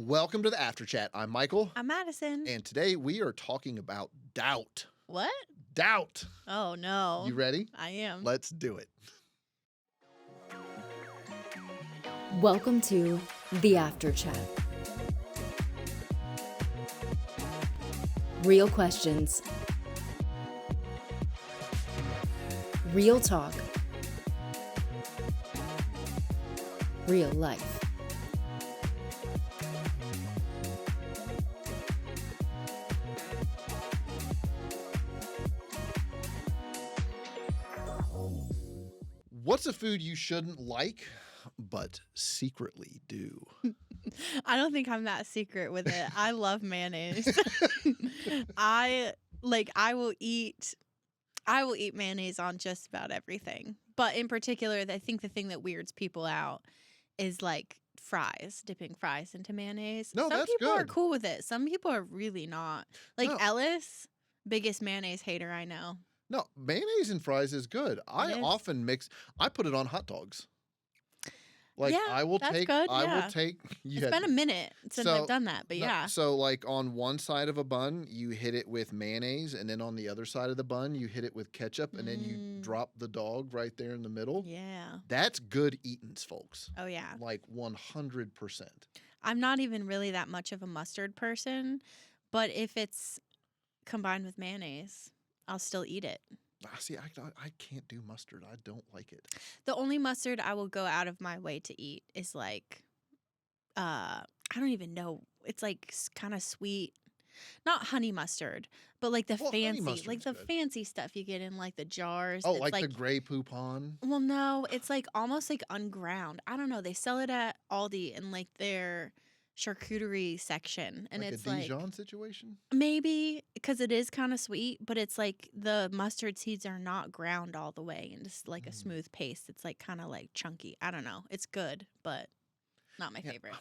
Welcome to the After Chat. I'm Michael. I'm Madison. And today we are talking about doubt. What? Doubt. Oh, no. You ready? I am. Let's do it. Welcome to the After Chat. Real questions. Real talk. Real life. What's a food you shouldn't like, but secretly do? I don't think I'm that secret with it. I love mayonnaise. I will eat mayonnaise on just about everything. But in particular, I think the thing that weirds people out is like fries, dipping fries into mayonnaise. No, Some that's people are good. cool with it. Some people are really not. Like No. Ellis, biggest mayonnaise hater I know. No, mayonnaise and fries is good. I is. often I put it on hot dogs. Like Yeah, I will that's take, good, I yeah. will take. It's been a minute since I've done that, but No, yeah. So like on one side of a bun, you hit it with mayonnaise, and then on the other side of the bun, you hit it with ketchup, and then you drop the dog right there in the middle. Yeah. That's good eatings, folks. Oh, yeah. Like 100%. I'm not even really that much of a mustard person, but if it's combined with mayonnaise, I'll still eat it. See, I can't do mustard. I don't like it. The only mustard I will go out of my way to eat is like, I don't even know. It's like kind of sweet, not honey mustard, but like the Honey mustard's like the good. fancy stuff you get in like the jars. Oh, that's like the Grey Poupon? Well, no, it's like almost like unground. I don't know. They sell it at Aldi in like their charcuterie section, and Like it's a like Dijon situation? maybe because it is kind of sweet, but it's like the mustard seeds are not ground all the way and just like a smooth paste. It's like kind of like chunky. I don't know. It's good, but not my favorite.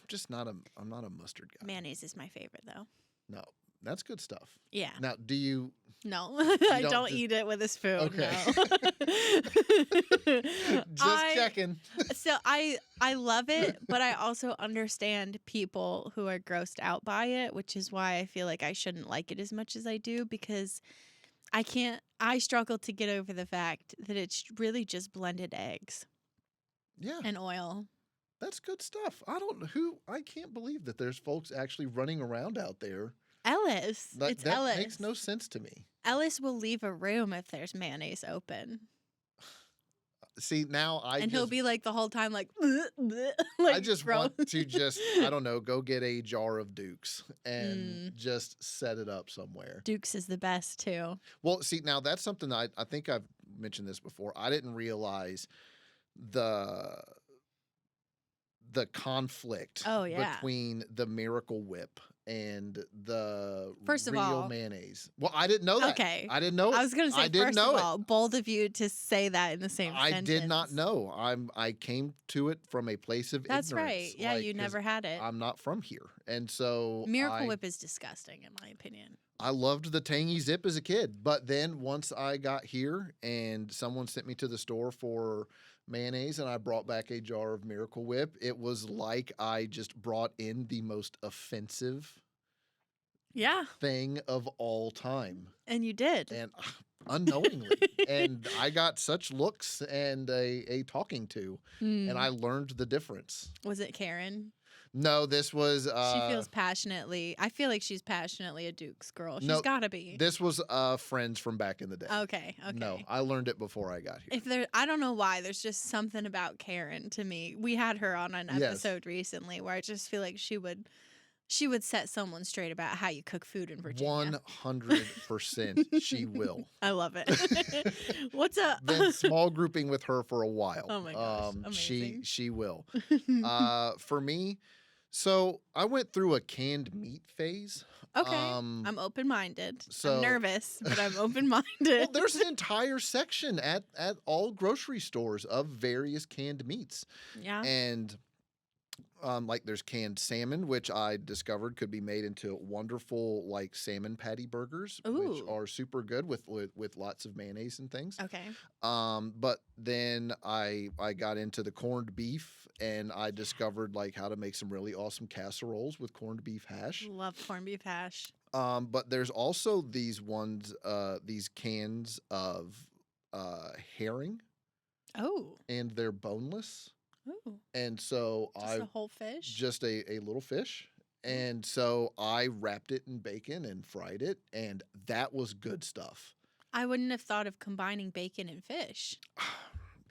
I'm not a mustard guy. Mayonnaise is my favorite though. No, that's good stuff. Yeah. Now, do you? No, I don't just- eat it with a spoon. Okay. No. Just checking. So I love it, but I also understand people who are grossed out by it, which is why I feel like I shouldn't like it as much as I do, because I struggle to get over the fact that it's really just blended eggs Yeah, and oil. that's good stuff. I can't believe that there's folks actually running around out there. Ellis. It's that Ellis. makes no sense to me. Ellis will leave a room if there's mayonnaise open. See, now He'll be like the whole time like, bleh, bleh, like I just gross. want to I don't know, go get a jar of Dukes and just set it up somewhere. Duke's is the best too. Well, see, now that's something that I think I've mentioned this before. I didn't realize the conflict between the Miracle Whip and the First of real all, mayonnaise. Well, I didn't know that. Okay. I didn't know it. I was going to say, didn't first know of it. all, bold of you to say that in the same I sentence. did not know. I came to it from a place of That's ignorance. right. Yeah, you 'cause never had it. I'm not from here. And so Miracle Whip is disgusting, in my opinion. I loved the tangy zip as a kid. But then once I got here and someone sent me to the store for mayonnaise and I brought back a jar of Miracle Whip, it was like I just brought in the most offensive thing of all time. And you did. And unknowingly. And I got such looks and a talking to. And I learned the difference. Was it Karen? No, this was She feels passionately. I feel like she's passionately a Duke's girl. She's got to be. This was friends from back in the day. Okay. No, I learned it before I got here. I don't know why. There's just something about Karen to me. We had her on an episode recently where I just feel like she would set someone straight about how you cook food in Virginia. 100% she will. I love it. What's up? Been small grouping with her for a while. Oh my gosh, amazing. She will. For me, so I went through a canned meat phase. Okay. I'm open-minded. So- I'm nervous, but I'm open-minded. Well, there's an entire section at all grocery stores of various canned meats. Yeah. And Like there's canned salmon, which I discovered could be made into wonderful like salmon patty burgers, which Ooh. are super good with lots of mayonnaise and things. Okay. But then I got into the corned beef, and I discovered like how to make some really awesome casseroles with corned beef hash. Love corned beef hash. But there's also these cans of herring, Oh. and they're boneless. Ooh. And so Just a whole fish. just a little fish. And so I wrapped it in bacon and fried it, and that was good stuff. I wouldn't have thought of combining bacon and fish.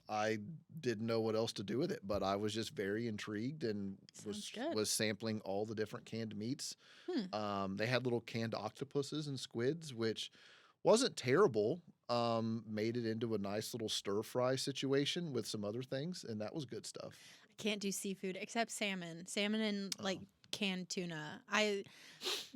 I didn't know what else to do with it, but I was just very intrigued and Sounds good. was sampling all the different canned meats. Hmm. They had little canned octopuses and squids, which wasn't terrible. Made it into a nice little stir fry situation with some other things, and that was good stuff. I can't do seafood except salmon. Salmon and like canned tuna.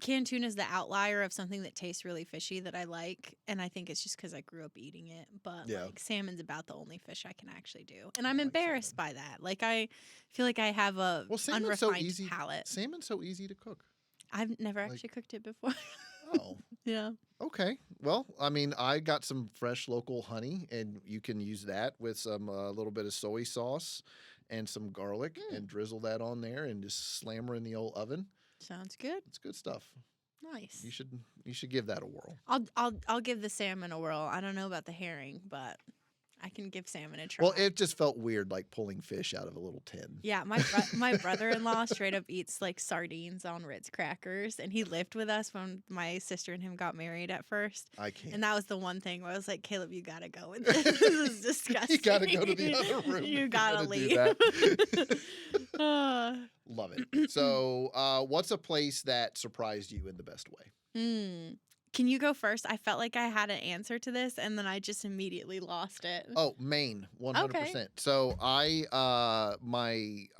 Canned tuna is the outlier of something that tastes really fishy that I like, and I think it's just because I grew up eating it. But Yeah. like salmon's about the only fish I can actually do, and I'm like embarrassed by that. Like I feel like I have a Well, salmon's so unrefined easy. palate. Salmon's so easy to cook. I've never like- actually cooked it before. Oh, Yeah. okay. Well, I mean, I got some fresh local honey, and you can use that with some little bit of soy sauce and some garlic, and drizzle that on there, and just slam her in the old oven. Sounds good. It's good stuff. Nice. You should give that a whirl. I'll give the salmon a whirl. I don't know about the herring, but I can give salmon a try. Well, it just felt weird, like pulling fish out of a little tin. Yeah, my brother-in-law straight up eats like sardines on Ritz crackers, and he lived with us when my sister and him got married at first. I can't. And that was the one thing where I was like, Caleb, you gotta go with this. This is disgusting. You gotta go to the other room. if You you're gotta gonna do leave. that. Uh, Love it. So, what's a place that surprised you in the best way? Can you go first? I felt like I had an answer to this, and then I just immediately lost it. Oh, Maine, 100%. So I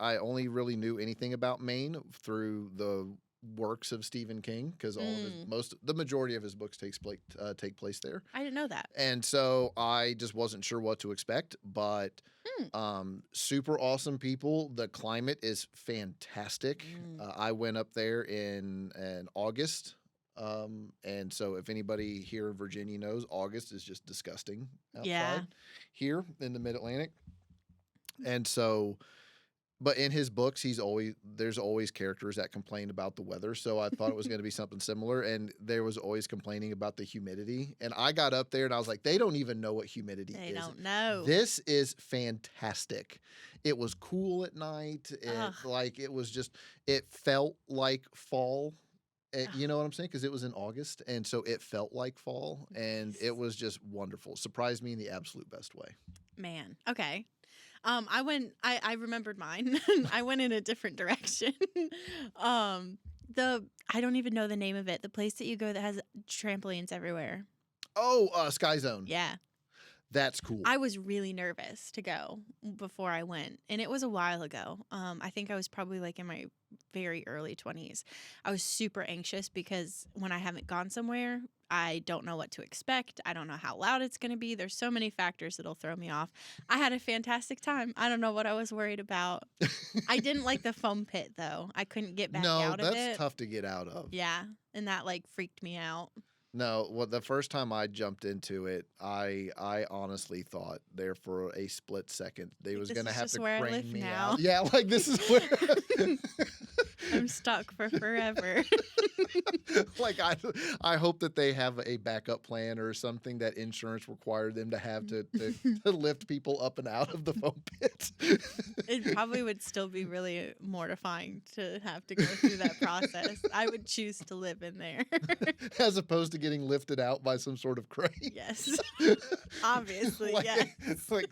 only really knew anything about Maine through the works of Stephen King, because the majority of his books take place there. I didn't know that. And so I just wasn't sure what to expect, but super awesome people. The climate is fantastic. I went up there in August. And so if anybody here in Virginia knows, August is just disgusting outside here in the Mid-Atlantic. And so, but in his books, there's always characters that complain about the weather. So I thought it was going to be something similar. And there was always complaining about the humidity. And I got up there and I was like, they don't even know what humidity is. They don't know. This is fantastic. It was cool at night. It felt like fall. You know what I'm saying? Because it was in August, and so it felt like fall, and it was just wonderful. Surprised me in the absolute best way. Man. Okay. I remembered mine. I went in a different direction. I don't even know the name of it. The place that you go that has trampolines everywhere. Oh, Sky Zone. Yeah. That's cool. I was really nervous to go before I went, and it was a while ago. I think I was probably like in my very early 20s. I was super anxious because when I haven't gone somewhere, I don't know what to expect. I don't know how loud it's going to be. There's so many factors that'll throw me off. I had a fantastic time. I don't know what I was worried about. I didn't like the foam pit, though. I couldn't get back out of it. No, that's tough to get out of. Yeah, and that like freaked me out. No, well, the first time I jumped into it, I honestly thought there for a split second they was going to have to crane me out. Yeah, like this is where I'm stuck for forever. Like I hope that they have a backup plan or something that insurance required them to have to lift people up and out of the foam pit. It probably would still be really mortifying to have to go through that process. I would choose to live in there. As opposed to getting lifted out by some sort of crane. Yes. Obviously, yes. Like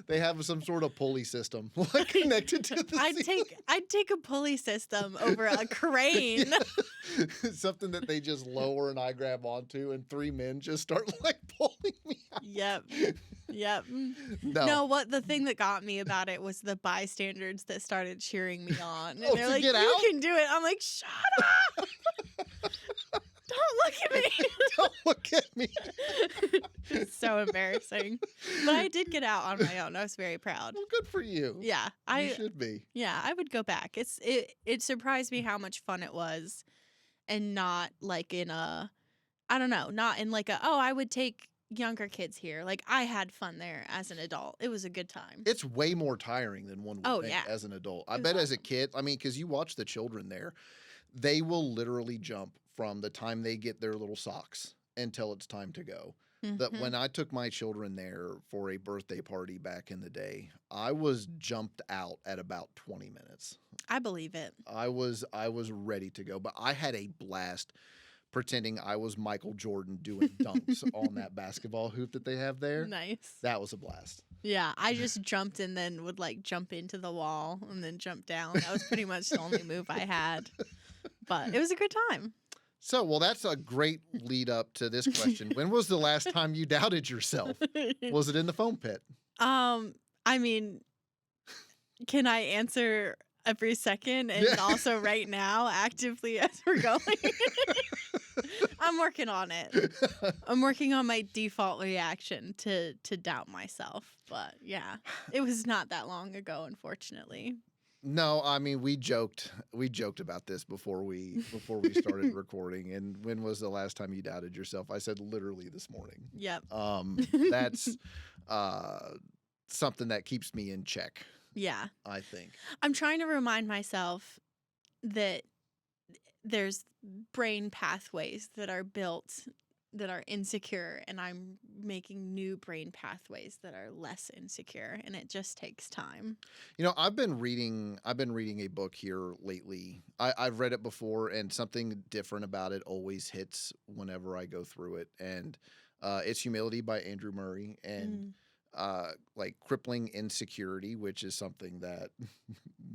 they have some sort of pulley system like connected to the ceiling. I'd take a pulley system over a crane. Yeah. Something that they just lower and I grab onto, and three men just start like pulling me out. Yep. No, what the thing that got me about it was the bystanders that started cheering me on. And they're like, get you out? can do it. I'm like, shut up. Don't look at me. Don't look at me. It's so embarrassing. But I did get out on my own. I was very proud. Well, good for you. Yeah, You should be. yeah, I would go back. It surprised me how much fun it was, and not like in a, I don't know, not in like a, oh, I would take younger kids here. Like, I had fun there as an adult. It was a good time. It's way more tiring than one would Oh, think yeah. as an adult. I It was bet as a awesome. kid, I mean, because you watch the children there, they will literally jump from the time they get their little socks until it's time to go. That Mhm. when I took my children there for a birthday party back in the day, I was jumped out at about 20 minutes. I believe it. I was ready to go, but I had a blast pretending I was Michael Jordan doing dunks on that basketball hoop that they have there. Nice. That was a blast. Yeah, I just jumped and then would like jump into the wall and then jump down. That was pretty much the only move I had. But it was a good time. So, well, that's a great lead up to this question. When was the last time you doubted yourself? Was it in the foam pit? I mean, can I answer every second and Yeah. also right now actively as we're going? I'm working on it. I'm working on my default reaction to doubt myself. But yeah, it was not that long ago, unfortunately. No, I mean we joked about this before we started recording. And when was the last time you doubted yourself? I said literally this morning. Yep. That's something that keeps me in check, Yeah. I think. I'm trying to remind myself that there's brain pathways that are built that are insecure, and I'm making new brain pathways that are less insecure, and it just takes time. You know, I've been reading a book here lately. I've read it before, and something different about it always hits whenever I go through it. And it's Humility by Andrew Murray, and like crippling insecurity, which is something that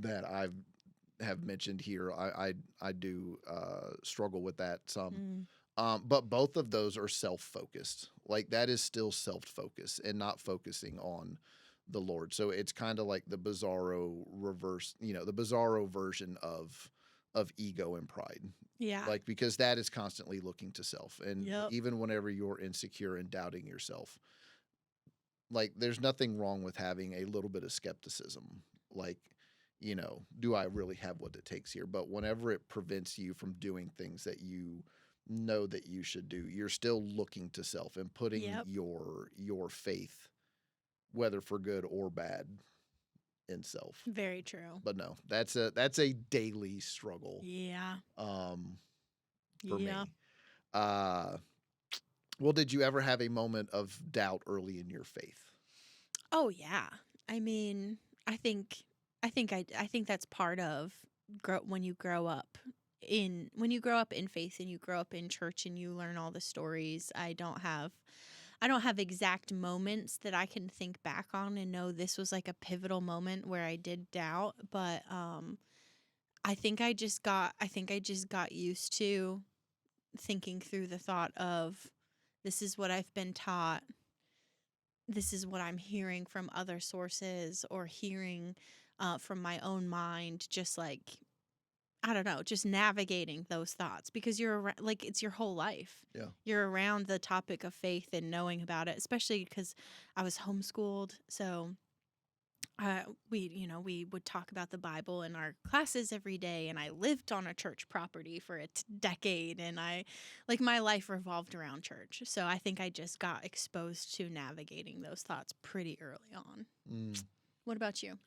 that have mentioned here. I do struggle with that some. But both of those are self-focused. Like that is still self-focused and not focusing on the Lord. So it's kind of like the bizarro reverse, the bizarro version of ego and pride. Yeah. Like because that is constantly looking to self. And Yep. even whenever you're insecure and doubting yourself, like there's nothing wrong with having a little bit of skepticism. Like, do I really have what it takes here? But whenever it prevents you from doing things that you know that you should do, you're still looking to self and putting Yep. your faith, whether for good or bad, in self. Very true. But no, that's a daily struggle. Yeah. For Yeah. me. Well, did you ever have a moment of doubt early in your faith? Oh yeah. I mean, I think that's part of when you grow up in faith and you grow up in church and you learn all the stories. I don't have exact moments that I can think back on and know this was like a pivotal moment where I did doubt, but I think I just got used to thinking through the thought of this is what I've been taught. This is what I'm hearing from other sources or hearing from my own mind, just like, I don't know, just navigating those thoughts because like it's your whole life. Yeah. You're around the topic of faith and knowing about it, especially because I was homeschooled. So we would talk about the Bible in our classes every day, and I lived on a church property for a decade, and my life revolved around church. So I think I just got exposed to navigating those thoughts pretty early on. What about you?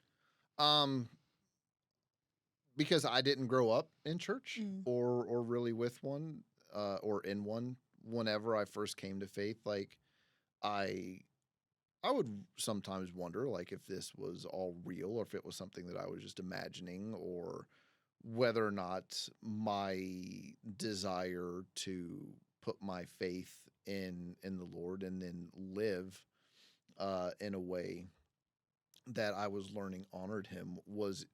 Because I didn't grow up in church or really with one or in one. Whenever I first came to faith, like I would sometimes wonder like if this was all real or if it was something that I was just imagining, or whether or not my desire to put my faith in the Lord and then live in a way that I was learning honored him was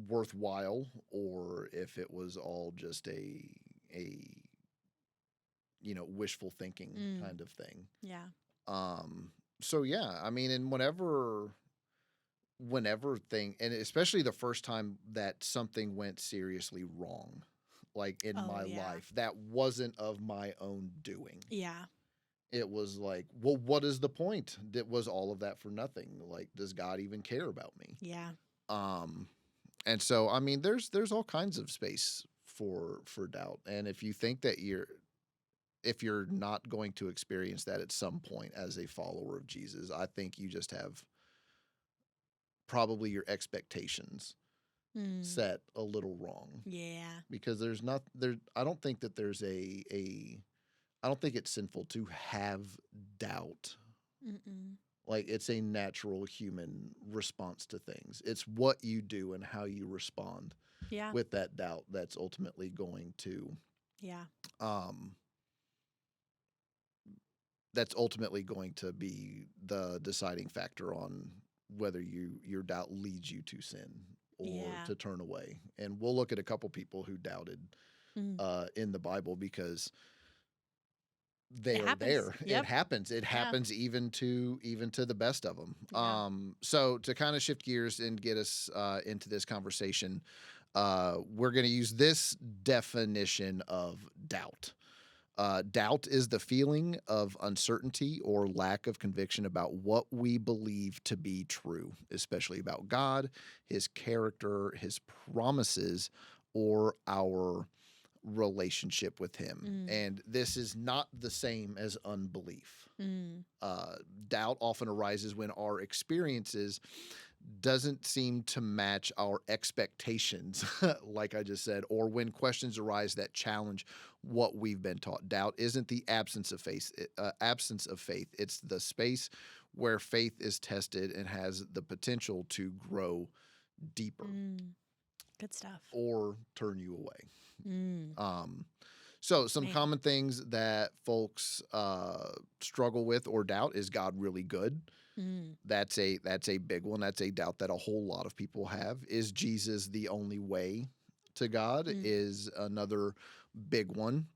worthwhile, or if it was all just a wishful thinking kind of thing. Yeah. So yeah, I mean, and whenever and especially the first time that something went seriously wrong, like in Oh, my yeah. life that wasn't of my own doing. Yeah. It was like, well, what is the point? Was all of that for nothing? Like, does God even care about me? Yeah. Um, and so, I mean, there's all kinds of space for doubt. And if you think that if you're not going to experience that at some point as a follower of Jesus, I think you just have probably your expectations Mm. set a little wrong, Yeah. because there's not there. I don't think that there's I don't think it's sinful to have doubt. Mm-mm. Like, it's a natural human response to things. It's what you do and how you respond Yeah. with that doubt that's ultimately going to Yeah. um be the deciding factor on whether your doubt leads you to sin or Yeah. to turn away. And we'll look at a couple people who doubted Mm. in the Bible, because they It are happens. there. Yep. It happens. It Yeah. happens even to the best of them. Yeah. So to kind of shift gears and get us into this conversation, we're going to use this definition of doubt. Doubt is the feeling of uncertainty or lack of conviction about what we believe to be true, especially about God, his character, his promises, or our relationship with him. Mm. And this is not the same as unbelief. Mm. Doubt often arises when our experiences doesn't seem to match our expectations, like I just said, or when questions arise that challenge what we've been taught. Doubt isn't the absence of faith. It's the space where faith is tested and has the potential to grow deeper Mm. Good stuff. or turn you away. Mm. So some Man. common things that folks struggle with or doubt: is God really good? Mm. That's a big one. That's a doubt that a whole lot of people have. Is Jesus the only way to God? Mm. Is another big one.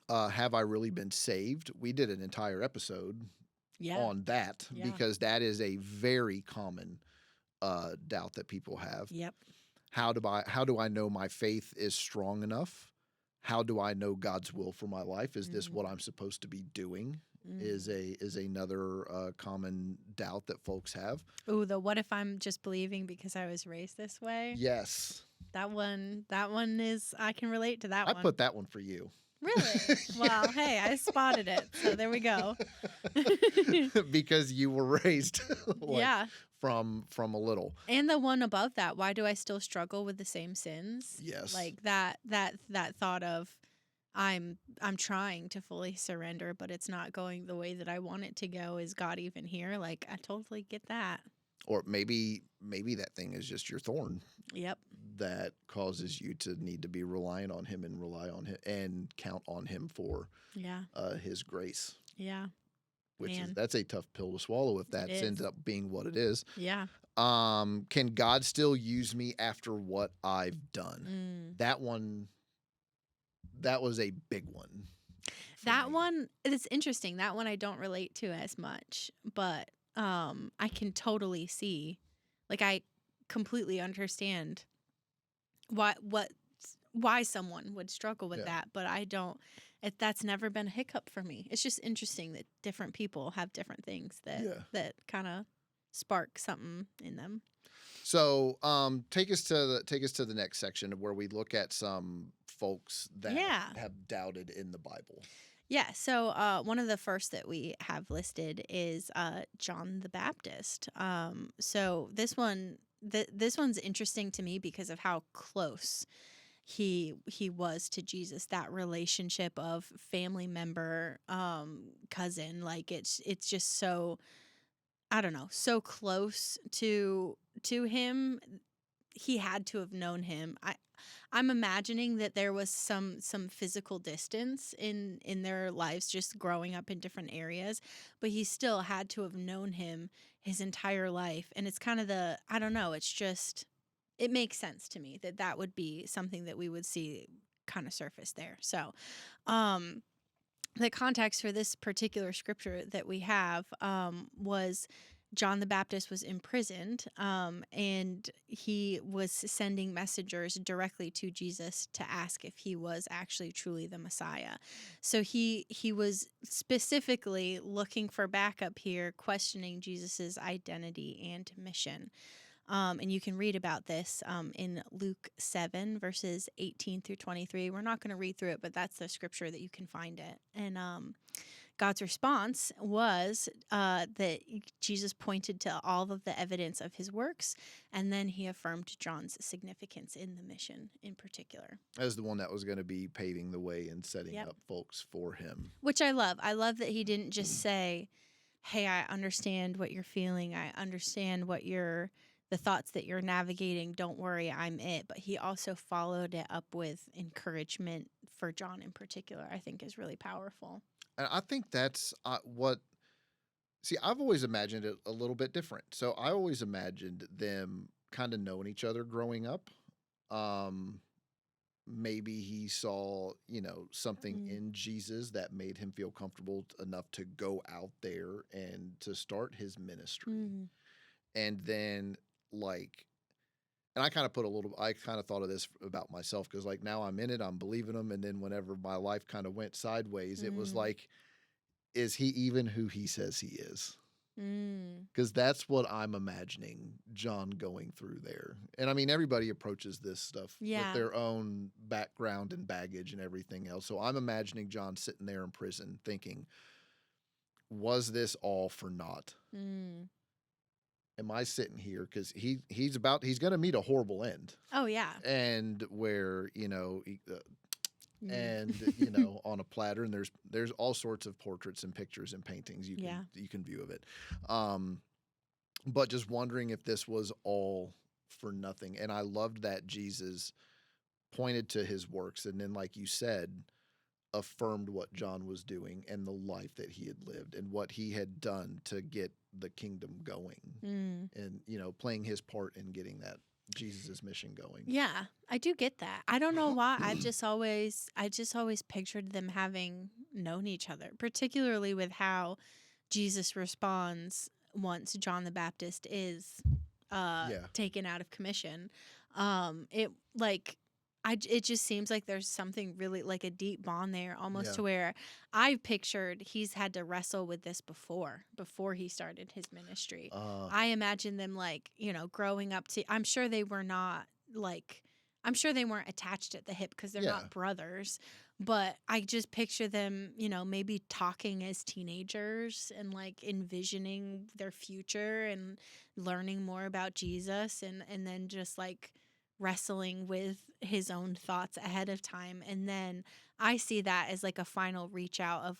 Have I really been saved? We did an entire episode Yeah. on that, Yeah. because that is a very common doubt that people have. Yep. How do I know my faith is strong enough? How do I know God's will for my life? Is this what I'm supposed to be doing? Is another common doubt that folks have. Ooh, the what if I'm just believing because I was raised this way? Yes, That one is, I can relate to that I one. put that one for you. Really? Well, hey, I spotted it. So there we go. Because you were raised like, Yeah. from a little. And the one above that, why do I still struggle with the same sins? Yes. Like that thought of I'm trying to fully surrender, but it's not going the way that I want it to go. Is God even here? Like, I totally get that. Or maybe that thing is just your thorn Yep. that causes you to need to be reliant on him and rely on him and count on him for Yeah. his grace. Yeah. Which Man. that's a tough pill to swallow if that is. ends up being what it is. Yeah. Can God still use me after what I've done? Mm. That was a big one. for That me. one, it's interesting. That one I don't relate to as much, but I can totally see, like, I completely understand why someone would struggle with Yeah. that, but I don't. That's never been a hiccup for me. It's just interesting that different people have different things that kind of spark something in them. So, take us to the next section where we look at some folks that Yeah. have doubted in the Bible. Yeah, so one of the first that we have listed is John the Baptist. So this one's interesting to me because of how close he was to Jesus. That relationship of family member, cousin, like it's just so, I don't know, so close to him. He had to have known him. I'm imagining that there was some physical distance in their lives, just growing up in different areas, but he still had to have known him his entire life. And it's kind of I don't know, it's just, it makes sense to me that would be something that we would see kind of surface there. So, the context for this particular scripture that we have was John the Baptist was imprisoned, and he was sending messengers directly to Jesus to ask if he was actually truly the Messiah. So he was specifically looking for backup here, questioning Jesus's identity and mission. And you can read about this in Luke 7, verses 18 through 23. We're not going to read through it, but that's the scripture that you can find it. And God's response was that Jesus pointed to all of the evidence of his works, and then he affirmed John's significance in the mission in particular. As the one that was going to be paving the way and setting Yep. up folks for him. Which I love. I love that he didn't just say, hey, I understand what you're feeling. I understand what the thoughts that you're navigating. Don't worry, I'm it. But he also followed it up with encouragement for John in particular, I think is really powerful. And I think that's I've always imagined it a little bit different. So I always imagined them kind of knowing each other growing up. Maybe he saw, something in Jesus that made him feel comfortable enough to go out there and to start his ministry. And then, and I kind of thought of this about myself because, now I'm in it, I'm believing him. And then whenever my life kind of went sideways, it was like, is he even who he says he is? Because that's what I'm imagining John going through there. And I mean, everybody approaches this stuff with their own background and baggage and everything else. So I'm imagining John sitting there in prison thinking, was this all for naught? Am I sitting here? Because he's going to meet a horrible end. Oh, yeah. And where, on a platter, and there's all sorts of portraits and pictures and paintings you can view of it. But just wondering if this was all for nothing. And I loved that Jesus pointed to his works and then, like you said, affirmed what John was doing and the life that he had lived and what he had done to get the kingdom going and, playing his part in getting that Jesus' mission going. Yeah, I do get that. I don't know why. I just always pictured them having known each other, particularly with how Jesus responds once John the Baptist is taken out of commission. It just seems like there's something really like a deep bond there, almost to where I pictured he's had to wrestle with this before he started his ministry. I imagine them growing up to. I'm sure they weren't attached at the hip because they're not brothers. But I just picture them, maybe talking as teenagers and envisioning their future and learning more about Jesus and then just wrestling with his own thoughts ahead of time. And then I see that as a final reach out of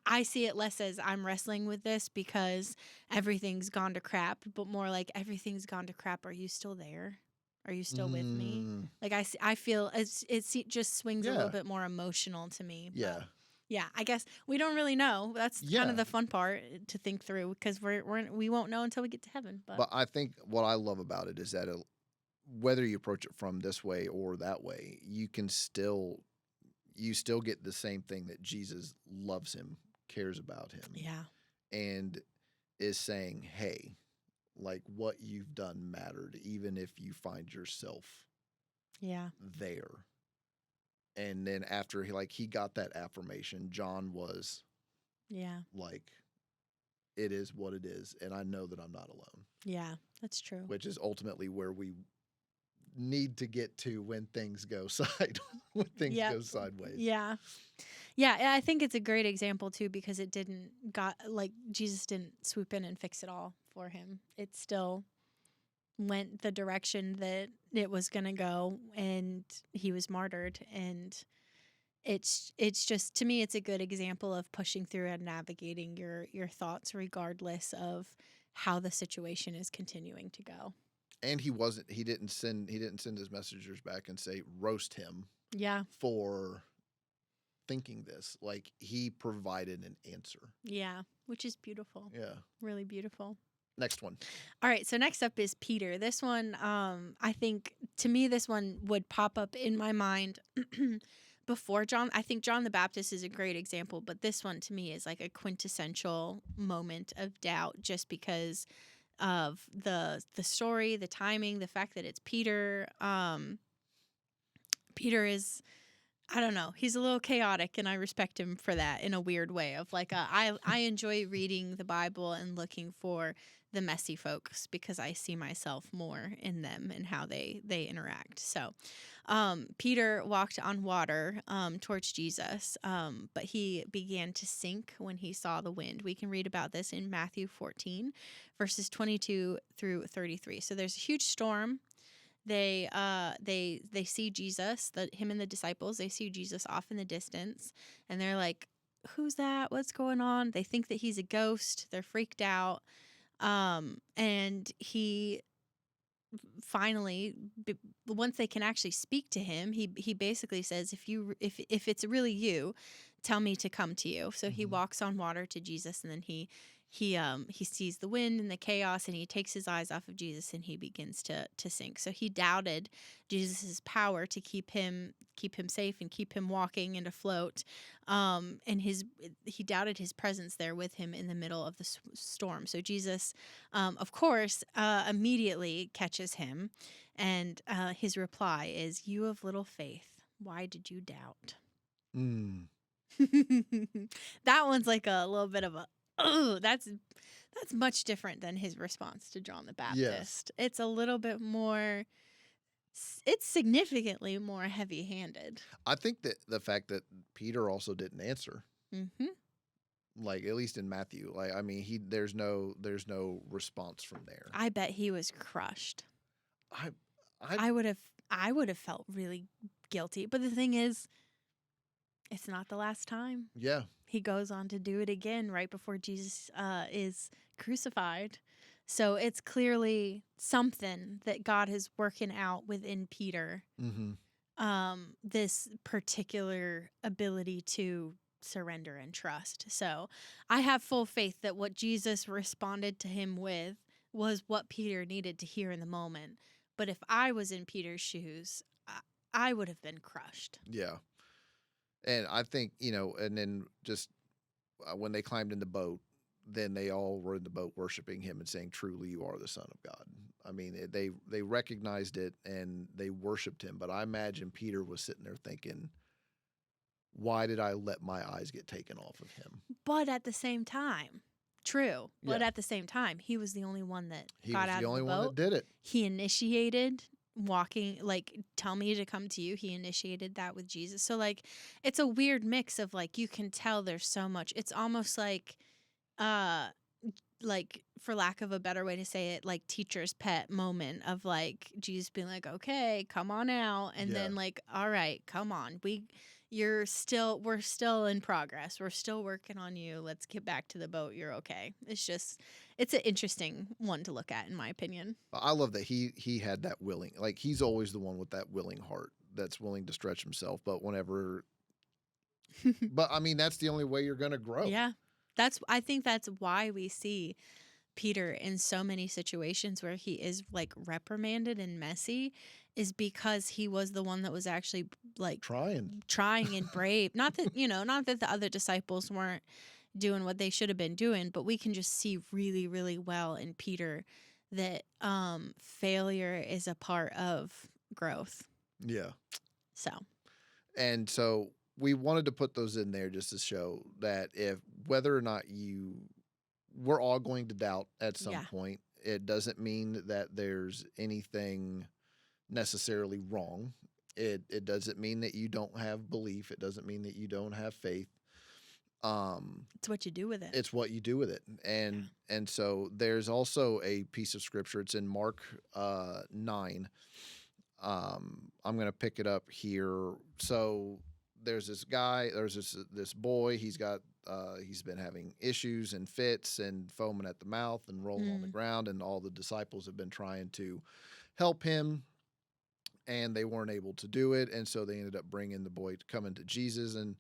I see it less as I'm wrestling with this because everything's gone to crap, but more like everything's gone to crap. Are you still there? Are you still with me? I feel it just swings a little bit more emotional to me. Yeah. Yeah, I guess we don't really know. That's kind of the fun part to think through because we won't know until we get to heaven. But I think what I love about it is that whether you approach it from this way or that way, you still get the same thing that Jesus loves him, cares about him. Yeah. And is saying, hey, what you've done mattered, even if you find yourself there. And then after he got that affirmation, John was it is what it is, and I know that I'm not alone. Yeah, that's true. Which is ultimately where we need to get to when things go go sideways. Yeah. Yeah, I think it's a great example too because it Jesus didn't swoop in and fix it all for him. It still went the direction that it was going to go and he was martyred, and it's just, to me, it's a good example of pushing through and navigating your thoughts regardless of how the situation is continuing to go. And he didn't send his messengers back and say roast him for thinking this. He provided an answer. Yeah, which is beautiful. Yeah. Really beautiful. Next one. All right, so next up is Peter. This one, I think, to me, this one would pop up in my mind before John. I think John the Baptist is a great example, but this one to me is like a quintessential moment of doubt, just because of the story, the timing, the fact that it's Peter. Peter is, I don't know, he's a little chaotic, and I respect him for that in a weird way. Of like, I enjoy reading the Bible and looking for the messy folks because I see myself more in them and how they interact. So, Peter walked on water towards Jesus, but he began to sink when he saw the wind. We can read about this in Matthew 14, verses 22 through 33. So there's a huge storm. They see Jesus, him and the disciples. They see Jesus off in the distance, and they're like, "Who's that? What's going on?" They think that he's a ghost. They're freaked out. And he finally, once they can actually speak to him, he basically says, if it's really you, tell me to come to you. So he walks on water to Jesus, and then he sees the wind and the chaos, and he takes his eyes off of Jesus, and he begins to sink. So he doubted Jesus's power to keep him safe and keep him walking and afloat. And he doubted his presence there with him in the middle of the storm. So Jesus, of course, immediately catches him, and his reply is, "You of little faith, why did you doubt?" Mm. That one's like a little bit of a, oh, that's much different than his response to John the Baptist. Yes. It's a little bit more, it's significantly more heavy-handed. I think that the fact that Peter also didn't answer, Mm-hmm. like at least in Matthew, like I mean, there's no response from there. I bet he was crushed. I I would have felt really guilty. But the thing is, it's not the last time. yeah. He goes on to do it again right before Jesus is crucified. So it's clearly something that God is working out within Peter. Mm-hmm. This particular ability to surrender and trust. So I have full faith that what Jesus responded to him with was what Peter needed to hear in the moment. But if I was in Peter's shoes, I would have been crushed. Yeah. And I think, and then just when they climbed in the boat, then they all were in the boat worshiping him and saying, "Truly, you are the Son of God." I mean, they recognized it and they worshiped him. But I imagine Peter was sitting there thinking, why did I let my eyes get taken off of him? But at the same time, true. But Yeah. at the same time, he was the only one that He got was out the of only the one boat. that did it. He initiated walking, like, tell me to come to you. He initiated that with Jesus. So like, it's a weird mix of like, you can tell there's so much. It's almost like for lack of a better way to say it, like teacher's pet moment of like Jesus being like, "Okay, come on out," and then like, "All right, come on, we're still in progress. We're still working on you. Let's get back to the boat. You're okay." It's an interesting one to look at, in my opinion. I love that he had that willing, like he's always the one with that willing heart that's willing to stretch himself. But but I mean, that's the only way you're going to grow. Yeah, I think that's why we see Peter in so many situations where he is like reprimanded and messy, is because he was the one that was actually like trying and brave. Not that the other disciples weren't doing what they should have been doing, but we can just see really, really well in Peter that failure is a part of growth. Yeah. So we wanted to put those in there just to show that whether or not we're all going to doubt at some point. It doesn't mean that there's anything necessarily wrong. It doesn't mean that you don't have belief. It doesn't mean that you don't have faith. It's what you do with it. It's what you do with it. And so there's also a piece of scripture. It's in Mark 9. I'm going to pick it up here. So there's this guy, there's this boy, he's been having issues and fits and foaming at the mouth and rolling on the ground, and all the disciples have been trying to help him, and they weren't able to do it. And so they ended up bringing the boy coming to Jesus and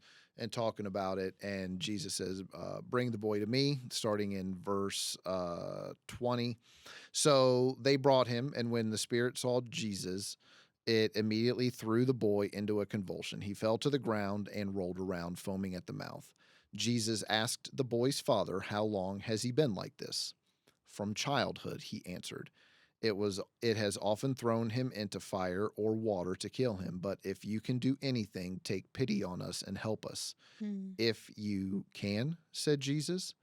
talking about it. And Jesus says, "Bring the boy to me," starting in verse 20. So they brought him, and when the spirit saw Jesus, It immediately threw the boy into a convulsion. He fell to the ground and rolled around, foaming at the mouth. Jesus asked the boy's father, "How long has he been like this?" "From childhood," he answered. It has often thrown him into fire or water to kill him, but if you can do anything, take pity on us and help us." Hmm. "If you can," said Jesus.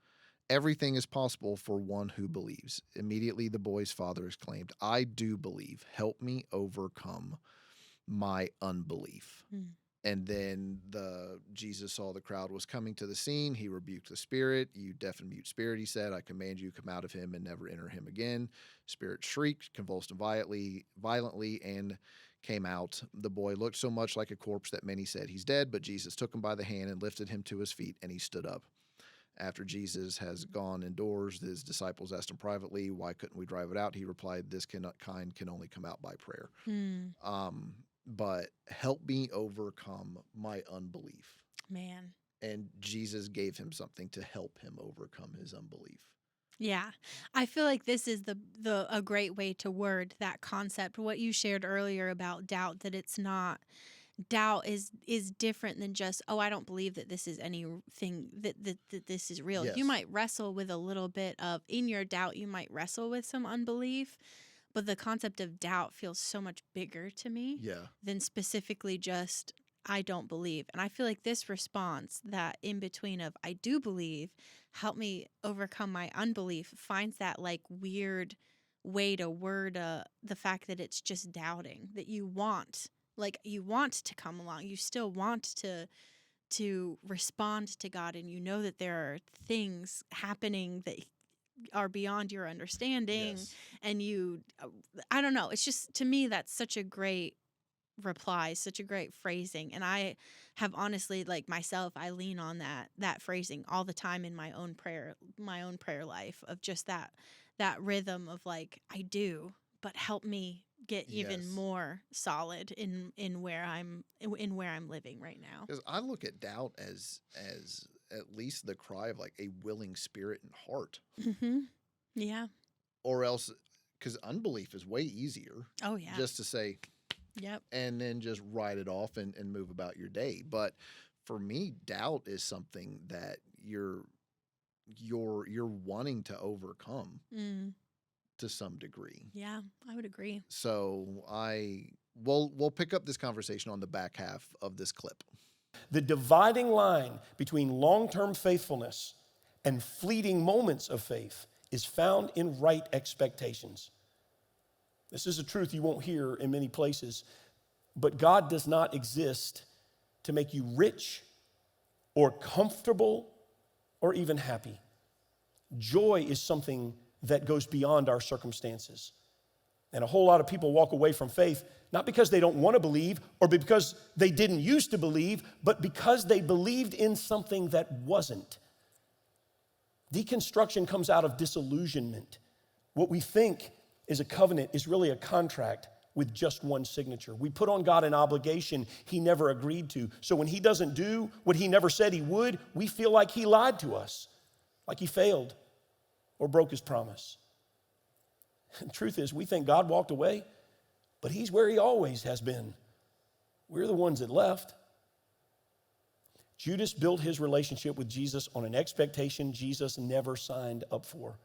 "Everything is possible for one who believes." Immediately the boy's father exclaimed, "I do believe. Help me overcome my unbelief." Hmm. And then Jesus saw the crowd was coming to the scene. He rebuked the spirit. "You deaf and mute spirit," he said, "I command you, come out of him and never enter him again." Spirit shrieked, convulsed violently, and came out. The boy looked so much like a corpse that many said, "He's dead," but Jesus took him by the hand and lifted him to his feet, and he stood up. After Jesus has gone indoors, his disciples asked him privately, "Why couldn't we drive it out?" He replied, "This kind can only come out by prayer." Hmm. But help me overcome my unbelief. Man. And Jesus gave him something to help him overcome his unbelief. Yeah. I feel like this is a great way to word that concept. What you shared earlier about doubt, that it's not doubt is different than just, oh, I don't believe that this is anything that this is real. You Yes. might wrestle with a little bit of, in your doubt, you might wrestle with some unbelief, but the concept of doubt feels so much bigger to me Yeah. than specifically just, I don't believe. And I feel like this response, that in between of I do believe, help me overcome my unbelief, finds that like weird way to word the fact that it's just doubting, that you want to come along, you still want to respond to God, and you know that there are things happening that are beyond your understanding. Yes. And I don't know, it's just, to me, that's such a great reply, such a great phrasing. And I have honestly, like myself, I lean on that phrasing all the time in my own prayer life, of just that rhythm of like, I do, but help me get even Yes. more solid in where I'm living right now. Because I look at doubt as at least the cry of like a willing spirit and heart. Mm-hmm. Yeah. Or else, because unbelief is way easier. Oh yeah. Just to say, Yep. and then just write it off and move about your day. But for me, doubt is something that you're wanting to overcome Mm. to some degree. Yeah, I would agree. So we'll pick up this conversation on the back half of this clip. The dividing line between long-term faithfulness and fleeting moments of faith is found in right expectations. This is a truth you won't hear in many places, but God does not exist to make you rich or comfortable or even happy. Joy is something that goes beyond our circumstances. And a whole lot of people walk away from faith, not because they don't want to believe or because they didn't used to believe, but because they believed in something that wasn't. Deconstruction comes out of disillusionment. What we think is a covenant is really a contract with just one signature. We put on God an obligation he never agreed to. So when he doesn't do what he never said he would, we feel like he lied to us, like he failed or broke his promise. The truth is, we think God walked away, but he's where he always has been. We're the ones that left. Judas built his relationship with Jesus on an expectation Jesus never signed up for.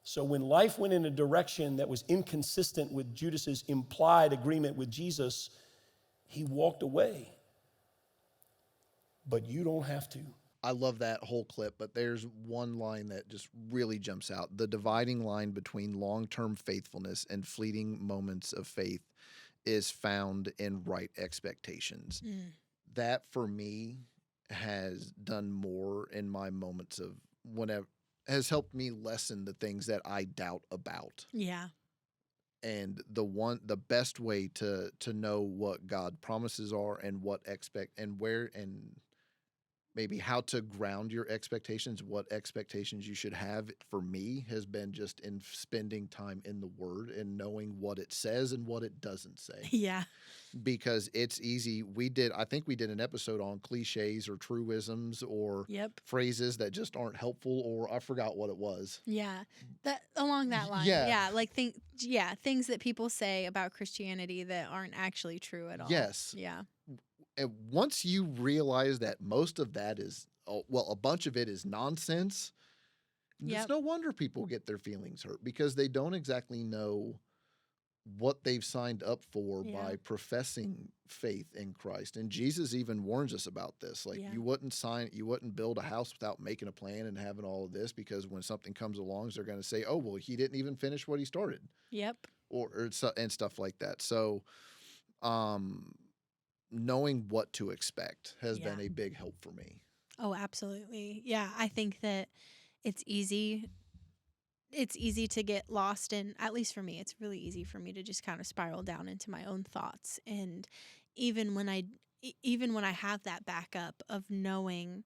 So when life went in a direction that was inconsistent with Judas's implied agreement with Jesus, he walked away. But you don't have to. I love that whole clip, but there's one line that just really jumps out. The dividing line between long-term faithfulness and fleeting moments of faith is found in right expectations. Mm. That, for me, has done more in my moments of whenever, has helped me lessen the things that I doubt about. Yeah. And the best way to know what God promises are and what maybe how to ground your expectations, what expectations you should have, for me, has been just in spending time in the Word and knowing what it says and what it doesn't say. Yeah. Because it's easy. I think we did an episode on cliches or truisms or Yep. phrases that just aren't helpful, or I forgot what it was. Yeah. That along that line. Yeah. Yeah. Like things that people say about Christianity that aren't actually true at all. Yes. Yeah. And once you realize that most of that is, a bunch of it is nonsense, Yep. it's no wonder people get their feelings hurt, because they don't exactly know what they've signed up for Yeah. by professing faith in Christ. And Jesus even warns us about this. Like, Yeah. you wouldn't build a house without making a plan and having all of this, because when something comes along, they're going to say, oh, well, he didn't even finish what he started, Yep. and stuff like that. So, knowing what to expect has Yeah. been a big help for me. Oh, absolutely. Yeah. I think that it's easy to get lost in, at least for me, it's really easy for me to just kind of spiral down into my own thoughts. And even when I have that backup of knowing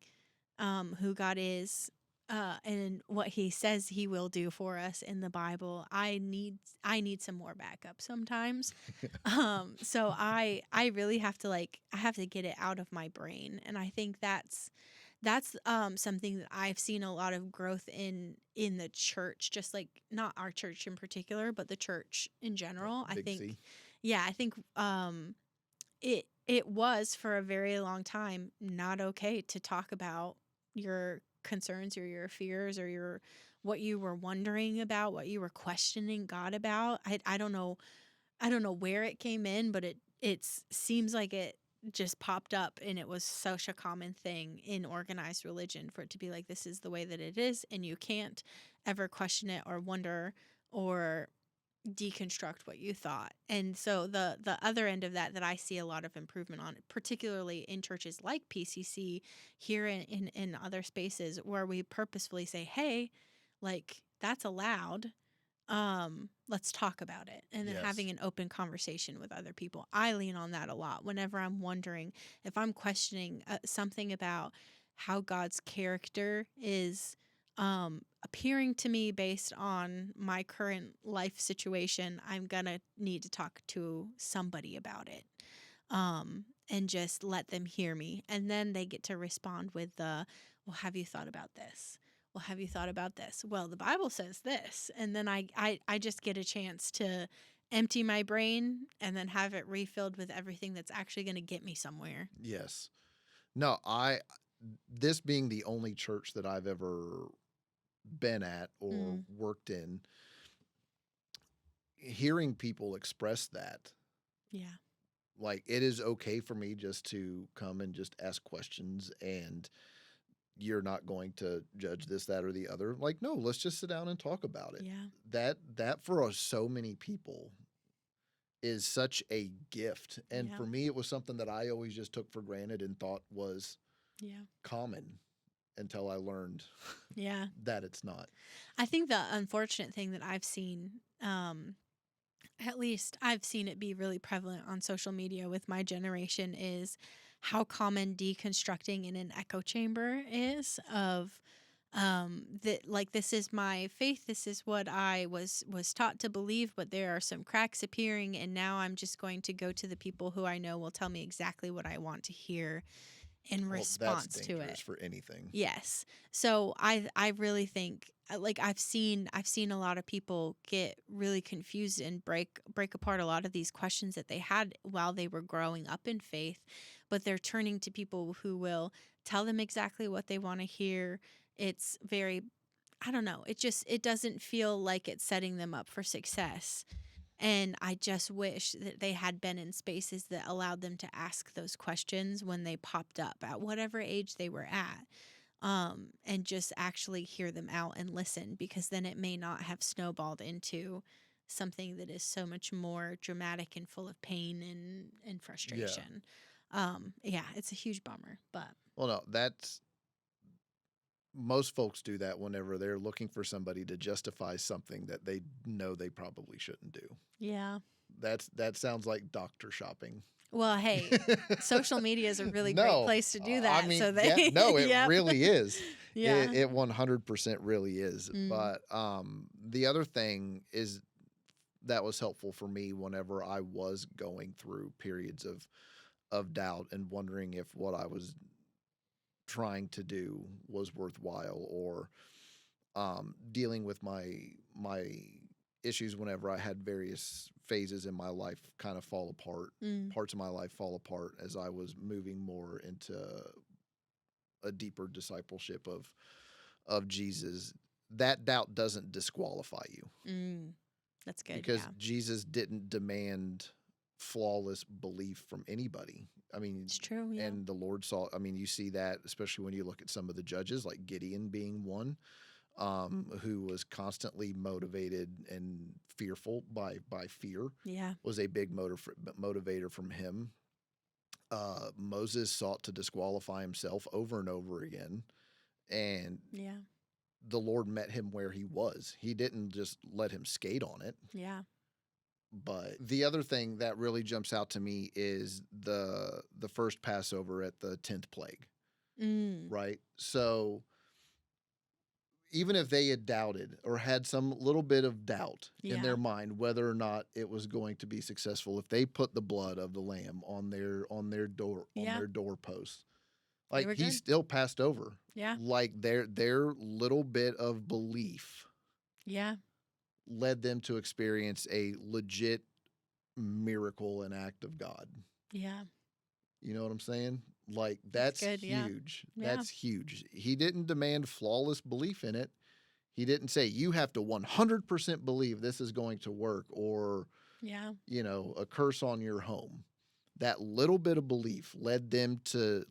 who God is and what he says he will do for us in the Bible, I need some more backup sometimes. So I really have to I have to get it out of my brain. And I think that's something that I've seen a lot of growth in the church, just like not our church in particular, but the church in general. Big C. I think it was for a very long time not okay to talk about your concerns or your fears or what you were wondering about, what you were questioning God about. I don't know where it came in, but it seems like it just popped up, and it was such a common thing in organized religion for it to be like, this is the way that it is, and you can't ever question it or wonder or deconstruct what you thought. And so the other end of that I see a lot of improvement on, particularly in churches like PCC here in other spaces, where we purposefully say, hey, like, that's allowed. Let's talk about it. And then Yes. having an open conversation with other people. I lean on that a lot whenever I'm wondering, if I'm questioning something about how God's character is appearing to me based on my current life situation. I'm gonna need to talk to somebody about it, and just let them hear me, and then they get to respond with the, well, have you thought about this? Well, have you thought about this? Well, the Bible says this. And then I just get a chance to empty my brain and then have it refilled with everything that's actually going to get me somewhere. Yes. No, this being the only church that I've ever been at or worked in, hearing people express that, Yeah. like, it is okay for me just to come and just ask questions, and you're not going to judge this, that, or the other. Like, no, let's just sit down and talk about it. Yeah. That for so many people is such a gift. And Yeah. for me, it was something that I always just took for granted and thought was Yeah. common, until I learned Yeah. that it's not. I think the unfortunate thing that I've seen, at least I've seen it be really prevalent on social media with my generation, is how common deconstructing in an echo chamber is of that, like, this is my faith, this is what I was taught to believe, but there are some cracks appearing, and now I'm just going to go to the people who I know will tell me exactly what I want to hear in response that's to dangerous it. for anything. Yes. So I really think, like, I've seen a lot of people get really confused and break apart a lot of these questions that they had while they were growing up in faith, but they're turning to people who will tell them exactly what they want to hear. It's very, I don't know, it doesn't feel like it's setting them up for success. And I just wish that they had been in spaces that allowed them to ask those questions when they popped up at whatever age they were at, and just actually hear them out and listen, because then it may not have snowballed into something that is so much more dramatic and full of pain and frustration. Yeah, it's a huge bummer, but. Well, no, most folks do that whenever they're looking for somebody to justify something that they know they probably shouldn't do. Yeah. that sounds like doctor shopping. Well, hey, social media is a really great No, place to do that. I mean, so they, yeah, no, it Yep. really is. Yeah. It 100% really is. Mm. But the other thing is that was helpful for me whenever I was going through periods of doubt and wondering if what I was trying to do was worthwhile, or dealing with my issues whenever I had various phases in my life kind of fall apart, Mm. parts of my life fall apart as I was moving more into a deeper discipleship of Jesus. That doubt doesn't disqualify you, Mm. That's good. because Yeah. Jesus didn't demand flawless belief from anybody. I mean, It's true. Yeah. and the Lord saw, I mean, you see that especially when you look at some of the judges, like Gideon being one, who was constantly motivated and fearful by fear, Yeah. was a big motivator from him. Moses sought to disqualify himself over and over again, and Yeah. the Lord met him where he was. He didn't just let him skate on it. Yeah. But the other thing that really jumps out to me is the first Passover at the 10th plague, Mm. right? So even if they had doubted or had some little bit of doubt in Yeah. their mind whether or not it was going to be successful, if they put the blood of the lamb on their Yeah. doorpost, They like were he good. still passed over. Yeah. Like their little bit of belief Yeah. led them to experience a legit miracle and act of God. Yeah. You know what I'm saying? Like that's good, yeah. huge. Yeah. That's huge. He didn't demand flawless belief in it. He didn't say you have to 100% believe this is going to work, or, Yeah. you know, a curse on your home. That little bit of belief led them to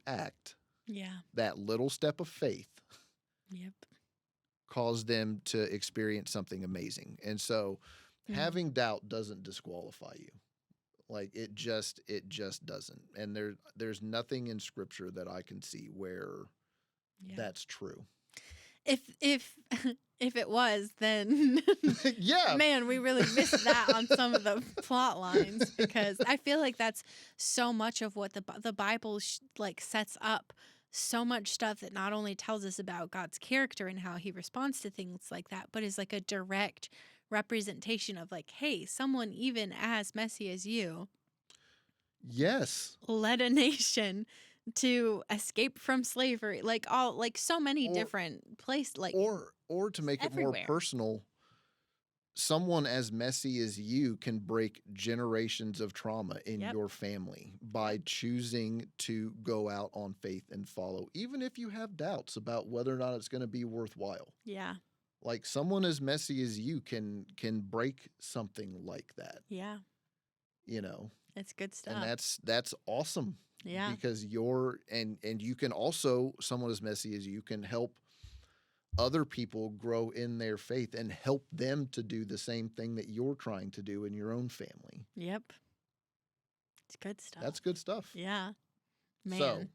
act. Yeah. That little step of faith Yep. caused them to experience something amazing. And so Mm. having doubt doesn't disqualify you. Like it just doesn't. And there's nothing in scripture that I can see where Yeah. that's true. If if it was, then Yeah. man, we really missed that on some of the plot lines, because I feel like that's so much of what the Bible like sets up. So much stuff that not only tells us about God's character and how he responds to things like that, but is like a direct representation of like, hey, someone even as messy as you Yes. led a nation to escape from slavery, like all like so many Or- different places, like Or to make it more everywhere. personal, someone as messy as you can break generations of trauma in Yep. your family by choosing to go out on faith and follow, even if you have doubts about whether or not it's going to be worthwhile. yeah, Like someone as messy as you can break something like that, yeah, you know. it's good stuff. And that's awesome. Yeah, Because you're and you can also, someone as messy as you can help other people grow in their faith and help them to do the same thing that you're trying to do in your own family. yep, it's good stuff. That's good stuff. Yeah, man.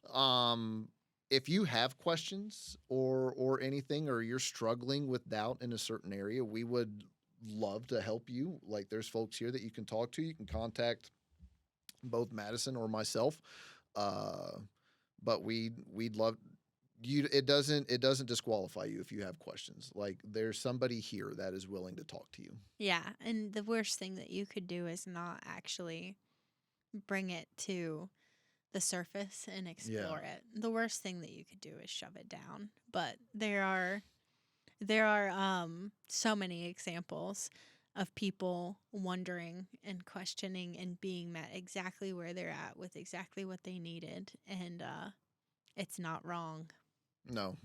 So, if you have questions or anything, or you're struggling with doubt in a certain area, we would love to help you. Like there's folks here that you can talk to. You can contact both Madison or myself. But we'd love you. It doesn't disqualify you if you have questions. Like there's somebody here that is willing to talk to you. Yeah, and the worst thing that you could do is not actually bring it to the surface and explore it. The worst thing that you could do is shove it down. But there are so many examples of people wondering and questioning and being met exactly where they're at with exactly what they needed, and it's not wrong. No,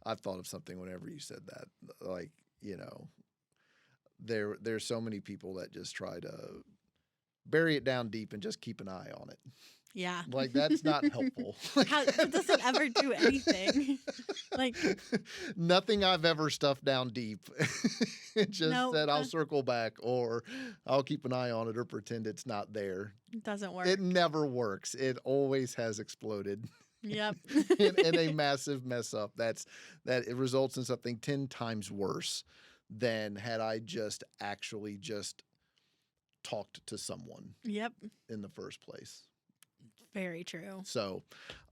I've thought of something whenever you said that. Like, you know, there's so many people that just try to bury it down deep and just keep an eye on it. Yeah. Like that's not helpful. How, it doesn't ever do anything. Like, nothing I've ever stuffed down deep. It just Nope. said I'll circle back, or I'll keep an eye on it, or pretend it's not there. it doesn't work. It never works. It always has exploded Yep. in a massive mess up. That it results in something 10 times worse than had I just actually just talked to someone Yep. in the first place. Very true. So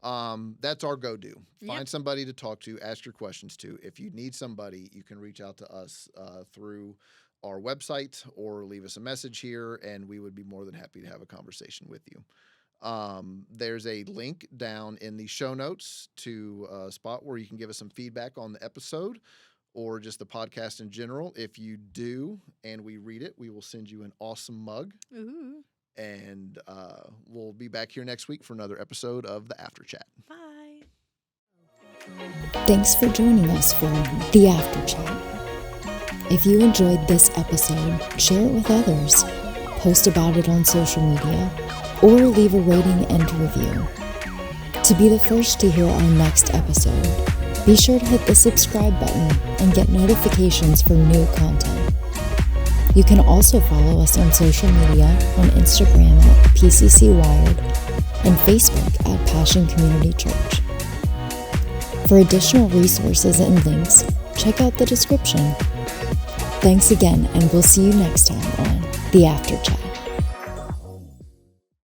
that's our go-do. Find Yep. somebody to talk to, ask your questions to. If you need somebody, you can reach out to us through our website or leave us a message here, and we would be more than happy to have a conversation with you. There's a link down in the show notes to a spot where you can give us some feedback on the episode or just the podcast in general. If you do and we read it, we will send you an awesome mug. Ooh. And we'll be back here next week for another episode of the After Chat. Bye. Thanks for joining us for The After Chat. If you enjoyed this episode, share it with others, post about it on social media, or leave a rating and review. To be the first to hear our next episode, be sure to hit the subscribe button and get notifications for new content. You can also follow us on social media on Instagram at PCC Wired and Facebook at Passion Community Church. For additional resources and links, check out the description. Thanks again, and we'll see you next time on The After Chat.